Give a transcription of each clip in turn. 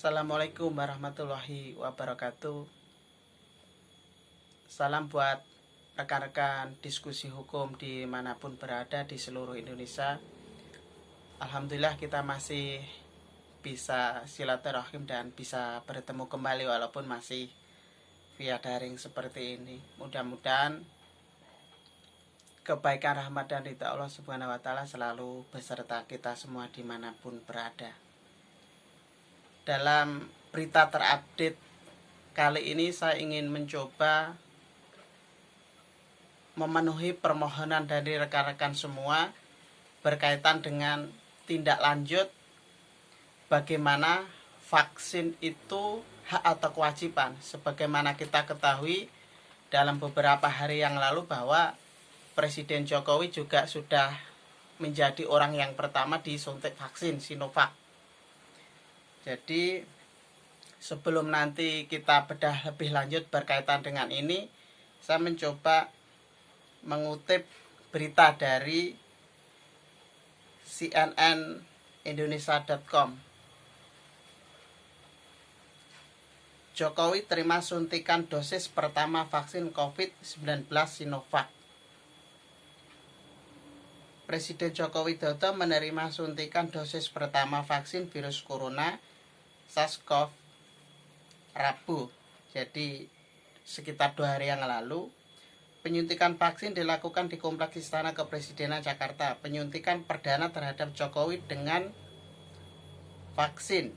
Assalamualaikum warahmatullahi wabarakatuh. Salam buat rekan-rekan diskusi hukum dimanapun berada di seluruh Indonesia. Alhamdulillah kita masih bisa silaturahim dan bisa bertemu kembali walaupun masih via daring seperti ini. Mudah-mudahan kebaikan, rahmat, dan ridha Allah Subhanahu wa Ta'ala selalu beserta kita semua dimanapun berada. Dalam berita terupdate kali ini saya ingin mencoba memenuhi permohonan dari rekan-rekan semua berkaitan dengan tindak lanjut bagaimana vaksin itu hak atau kewajiban. Sebagaimana kita ketahui dalam beberapa hari yang lalu bahwa Presiden Jokowi juga sudah menjadi orang yang pertama disuntik vaksin Sinovac. Jadi sebelum nanti kita bedah lebih lanjut berkaitan dengan ini, saya mencoba mengutip berita dari cnnindonesia.com. Jokowi terima suntikan dosis pertama vaksin COVID-19 Sinovac. Presiden Joko Widodo menerima suntikan dosis pertama vaksin virus corona SARS-CoV Rabu. Jadi sekitar 2 hari yang lalu, penyuntikan vaksin dilakukan di Kompleks Istana Kepresidenan Jakarta. Penyuntikan perdana terhadap Jokowi dengan vaksin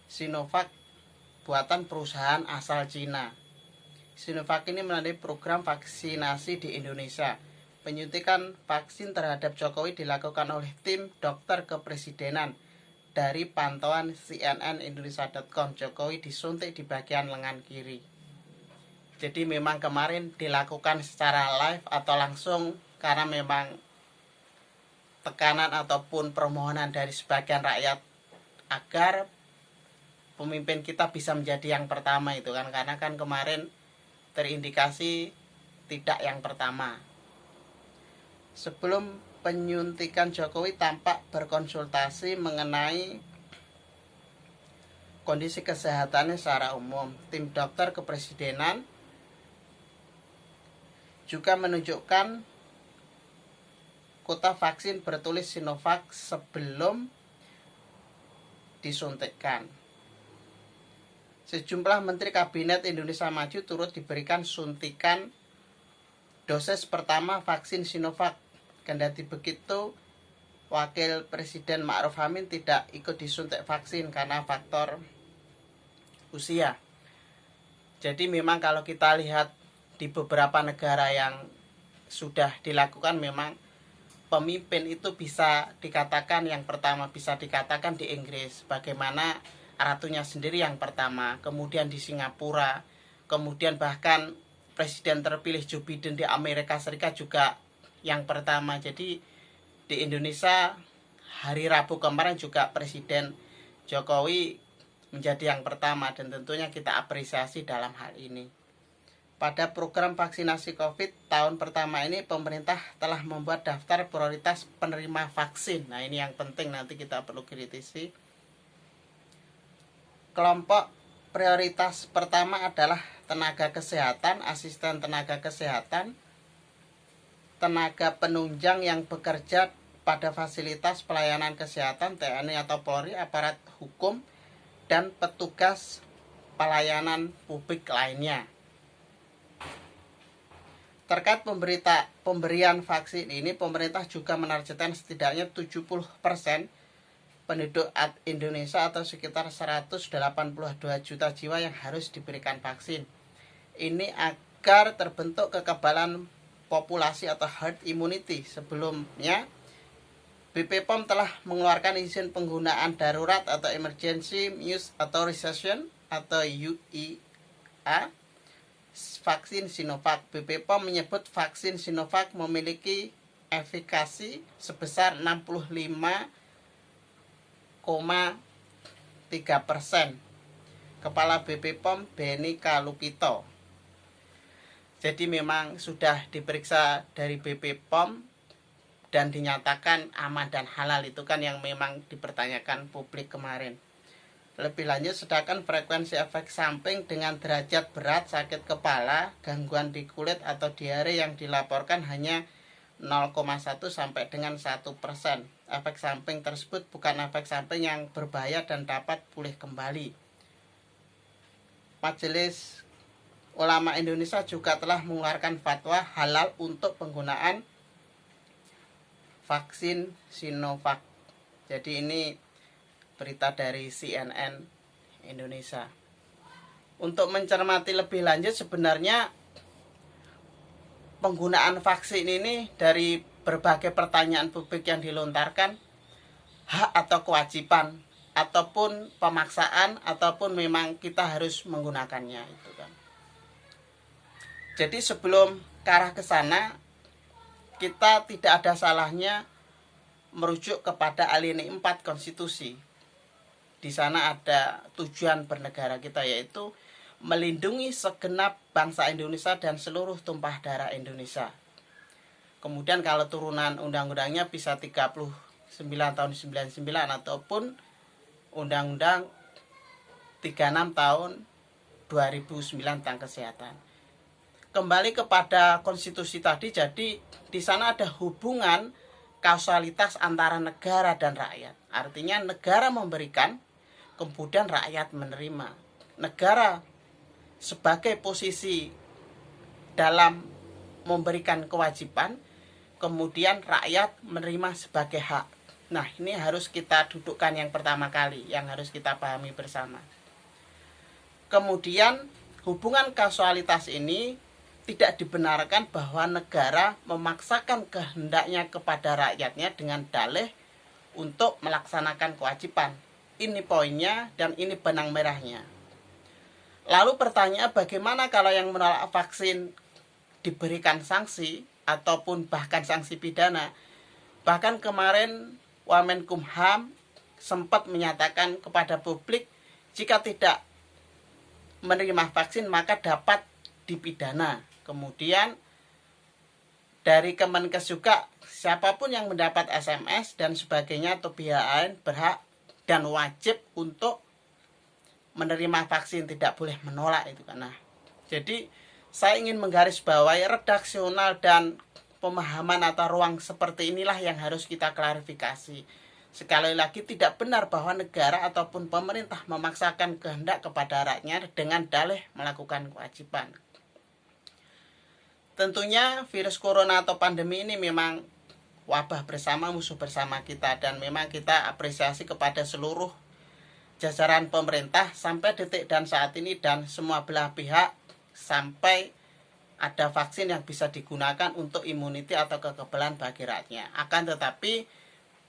Sinovac buatan perusahaan asal Cina. Sinovac ini melalui program vaksinasi di Indonesia. Penyuntikan vaksin terhadap Jokowi dilakukan oleh tim dokter kepresidenan. Dari pantauan cnnindonesia.com, Jokowi disuntik di bagian lengan kiri. Jadi memang kemarin dilakukan secara live atau langsung karena memang tekanan ataupun permohonan dari sebagian rakyat agar pemimpin kita bisa menjadi yang pertama itu kan, karena kan kemarin terindikasi tidak yang pertama. Sebelum penyuntikan, Jokowi tampak berkonsultasi mengenai kondisi kesehatannya secara umum. Tim dokter kepresidenan juga menunjukkan kota vaksin bertulis Sinovac sebelum disuntikkan. Sejumlah Menteri Kabinet Indonesia Maju turut diberikan suntikan dosis pertama vaksin Sinovac. Kendati begitu, Wakil Presiden Ma'ruf Amin tidak ikut disuntik vaksin karena faktor usia. Jadi memang kalau kita lihat di beberapa negara yang sudah dilakukan, memang pemimpin itu bisa dikatakan yang pertama, bisa dikatakan di Inggris, bagaimana ratunya sendiri yang pertama, kemudian di Singapura, kemudian bahkan presiden terpilih Joe Biden di Amerika Serikat juga yang pertama. Jadi di Indonesia hari Rabu kemarin juga Presiden Jokowi menjadi yang pertama, dan tentunya kita apresiasi dalam hal ini. Pada program vaksinasi COVID tahun pertama ini, pemerintah telah membuat daftar prioritas penerima vaksin. Nah ini yang penting, nanti kita perlu kritisi. Kelompok prioritas pertama adalah tenaga kesehatan, asisten tenaga kesehatan, tenaga penunjang yang bekerja pada fasilitas pelayanan kesehatan, TNI atau Polri, aparat hukum, dan petugas pelayanan publik lainnya. Terkait pemberian vaksin ini, pemerintah juga menargetkan setidaknya 70% penduduk Indonesia atau sekitar 182 juta jiwa yang harus diberikan vaksin. Ini agar terbentuk kekebalan populasi atau herd immunity. Sebelumnya BPOM telah mengeluarkan izin penggunaan darurat atau Emergency Use Authorization atau UEA vaksin Sinovac. BPOM menyebut vaksin Sinovac memiliki efikasi sebesar 65,3%. Kepala BPOM Beni Kalupito. Jadi memang sudah diperiksa dari BPOM dan dinyatakan aman dan halal. Itu kan yang memang dipertanyakan publik kemarin. Lebih lanjut, sedangkan frekuensi efek samping dengan derajat berat, sakit kepala, gangguan di kulit atau diare yang dilaporkan hanya 0,1 sampai dengan 1%. Efek samping tersebut bukan efek samping yang berbahaya dan dapat pulih kembali. Majelis Ulama Indonesia juga telah mengeluarkan fatwa halal untuk penggunaan vaksin Sinovac. Jadi ini berita dari CNN Indonesia. Untuk mencermati lebih lanjut, sebenarnya penggunaan vaksin ini dari berbagai pertanyaan publik yang dilontarkan, hak atau kewajiban, ataupun pemaksaan, ataupun memang kita harus menggunakannya itu kan. Jadi sebelum ke arah ke sana, kita tidak ada salahnya merujuk kepada alinea 4 konstitusi. Di sana ada tujuan bernegara kita, yaitu melindungi segenap bangsa Indonesia dan seluruh tumpah darah Indonesia. Kemudian kalau turunan undang-undangnya bisa 39 tahun 99 ataupun undang-undang 36 tahun 2009 tentang kesehatan. Kembali kepada konstitusi tadi, jadi di sana ada hubungan kausalitas antara negara dan rakyat. Artinya negara memberikan, kemudian rakyat menerima. Negara sebagai posisi dalam memberikan kewajiban, kemudian rakyat menerima sebagai hak. Nah, ini harus kita dudukkan yang pertama kali, yang harus kita pahami bersama. Kemudian hubungan kausalitas ini tidak dibenarkan bahwa negara memaksakan kehendaknya kepada rakyatnya dengan dalih untuk melaksanakan kewajiban. Ini poinnya dan ini benang merahnya. Lalu pertanyaan, bagaimana kalau yang menolak vaksin diberikan sanksi ataupun bahkan sanksi pidana? Bahkan kemarin Wamenkumham sempat menyatakan kepada publik, jika tidak menerima vaksin maka dapat dipidana. Kemudian dari Kemenkes juga, siapapun yang mendapat SMS dan sebagainya atau pihak lain berhak dan wajib untuk menerima vaksin, tidak boleh menolak itu kan. Nah, jadi saya ingin menggarisbawahi redaksional dan pemahaman atau ruang seperti inilah yang harus kita klarifikasi. Sekali lagi, tidak benar bahwa negara ataupun pemerintah memaksakan kehendak kepada rakyatnya dengan dalih melakukan kewajiban. Tentunya virus corona atau pandemi ini memang wabah bersama, musuh bersama kita, dan memang kita apresiasi kepada seluruh jajaran pemerintah sampai detik dan saat ini dan semua belah pihak sampai ada vaksin yang bisa digunakan untuk imuniti atau kekebalan bagi rakyatnya. Akan tetapi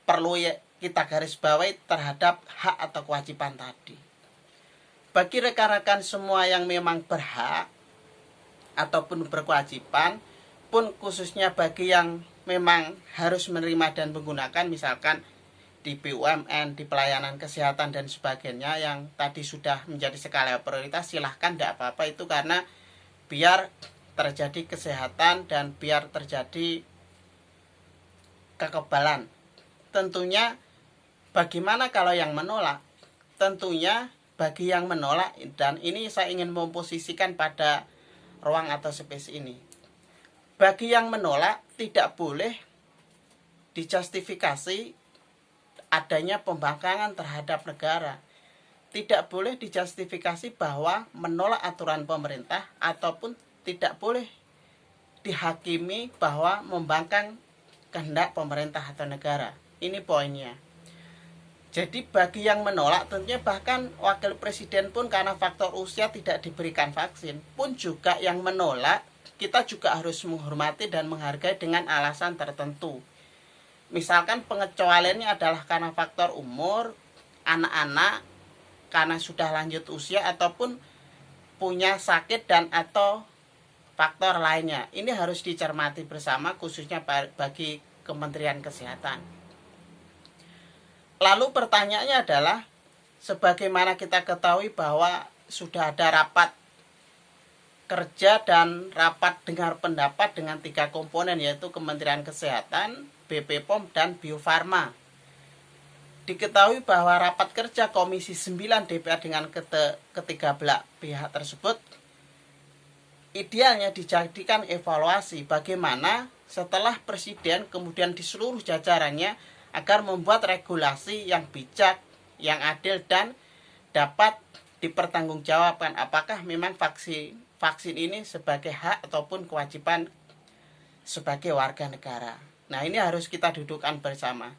perlu kita garis bawahi terhadap hak atau kewajiban tadi. Bagi rekan-rekan semua yang memang berhak ataupun berkewajiban, pun khususnya bagi yang memang harus menerima dan menggunakan, misalkan di BUMN, di pelayanan kesehatan dan sebagainya yang tadi sudah menjadi skala prioritas, silahkan, tidak apa-apa itu, karena biar terjadi kesehatan dan biar terjadi kekebalan. Tentunya bagaimana kalau yang menolak? Tentunya bagi yang menolak, dan ini saya ingin memposisikan pada ruang atau space ini, bagi yang menolak tidak boleh dijustifikasi adanya pembangkangan terhadap negara. Tidak boleh dijustifikasi bahwa menolak aturan pemerintah, ataupun tidak boleh dihakimi bahwa membangkang kehendak pemerintah atau negara. Ini poinnya. Jadi bagi yang menolak, tentunya bahkan wakil presiden pun karena faktor usia tidak diberikan vaksin, pun juga yang menolak kita juga harus menghormati dan menghargai dengan alasan tertentu. Misalkan pengecualiannya adalah karena faktor umur, anak-anak, karena sudah lanjut usia, ataupun punya sakit dan atau faktor lainnya. Ini harus dicermati bersama, khususnya bagi Kementerian Kesehatan. Lalu pertanyaannya adalah, sebagaimana kita ketahui bahwa sudah ada rapat kerja dan rapat dengar pendapat dengan 3 komponen, yaitu Kementerian Kesehatan, BP POM, dan Bio Farma. Diketahui bahwa rapat kerja Komisi 9 DPR dengan ketiga belah pihak tersebut idealnya dijadikan evaluasi bagaimana setelah Presiden kemudian di seluruh jajarannya agar membuat regulasi yang bijak, yang adil, dan dapat dipertanggungjawabkan apakah memang vaksin ini sebagai hak ataupun kewajiban sebagai warga negara. Nah, ini harus kita dudukkan bersama.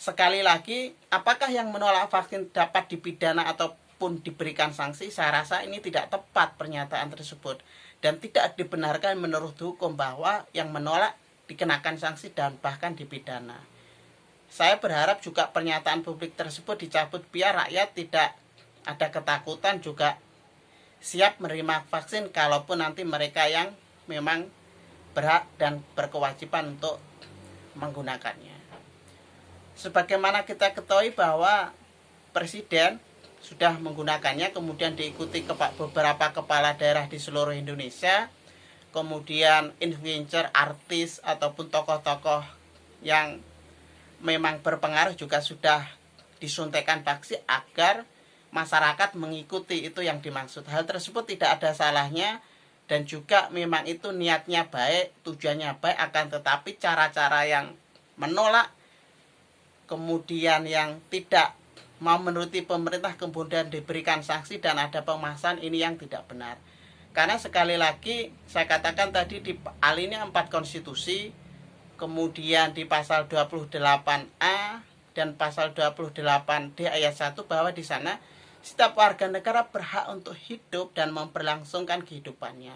Sekali lagi, apakah yang menolak vaksin dapat dipidana ataupun diberikan sanksi? Saya rasa ini tidak tepat pernyataan tersebut dan tidak dibenarkan menurut hukum bahwa yang menolak dikenakan sanksi dan bahkan dipidana. Saya berharap juga pernyataan publik tersebut dicabut biar rakyat tidak ada ketakutan, juga siap menerima vaksin kalaupun nanti mereka yang memang berhak dan berkewajiban untuk menggunakannya. Sebagaimana kita ketahui bahwa Presiden sudah menggunakannya, kemudian diikuti beberapa kepala daerah di seluruh Indonesia, kemudian influencer, artis, ataupun tokoh-tokoh yang memang berpengaruh juga sudah disuntikan vaksin agar masyarakat mengikuti itu yang dimaksud. Hal tersebut tidak ada salahnya dan juga memang itu niatnya baik, tujuannya baik, akan tetapi cara-cara yang menolak kemudian yang tidak mau menuruti pemerintah kemudian diberikan sanksi dan ada pemaksaan, ini yang tidak benar. Karena sekali lagi saya katakan tadi di alinea 4 konstitusi, kemudian di pasal 28A dan pasal 28D ayat 1 bahwa di sana setiap warga negara berhak untuk hidup dan memperlangsungkan kehidupannya.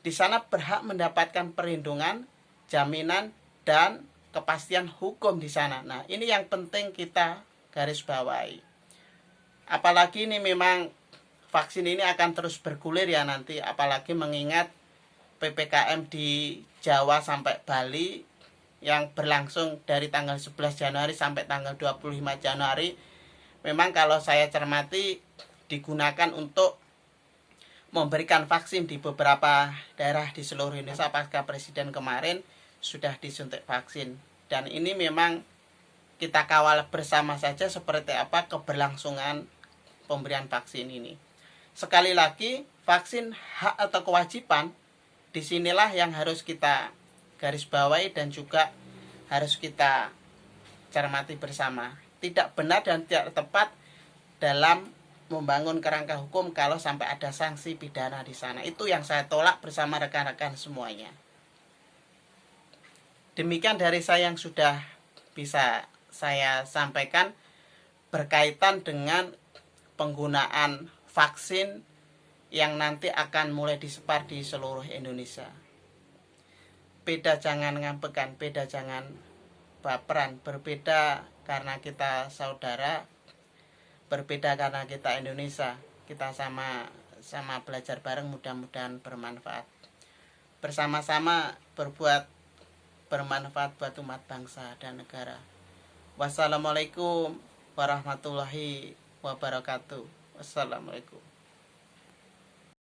Di sana berhak mendapatkan perlindungan, jaminan, dan kepastian hukum di sana. Nah, ini yang penting kita garis bawahi. Apalagi ini memang vaksin ini akan terus bergulir ya nanti, apalagi mengingat PPKM di Jawa sampai Bali yang berlangsung dari tanggal 11 Januari sampai tanggal 25 Januari. Memang kalau saya cermati digunakan untuk memberikan vaksin di beberapa daerah di seluruh Indonesia pasca Presiden kemarin sudah disuntik vaksin. Dan ini memang kita kawal bersama saja seperti apa keberlangsungan pemberian vaksin ini. Sekali lagi, vaksin hak atau kewajiban disinilah yang harus kita garis bawahi dan juga harus kita cermati bersama. Tidak benar dan tidak tepat dalam membangun kerangka hukum kalau sampai ada sanksi pidana di sana. Itu yang saya tolak bersama rekan-rekan semuanya. Demikian dari saya yang sudah bisa saya sampaikan berkaitan dengan penggunaan vaksin yang nanti akan mulai disebar di seluruh Indonesia. Beda jangan ngambekan, beda jangan baperan, berbeda karena kita saudara, berbeda karena kita Indonesia. Kita sama belajar bareng, mudah-mudahan bermanfaat. Bersama-sama berbuat bermanfaat buat umat bangsa dan negara. Wassalamualaikum warahmatullahi wabarakatuh. Wassalamualaikum.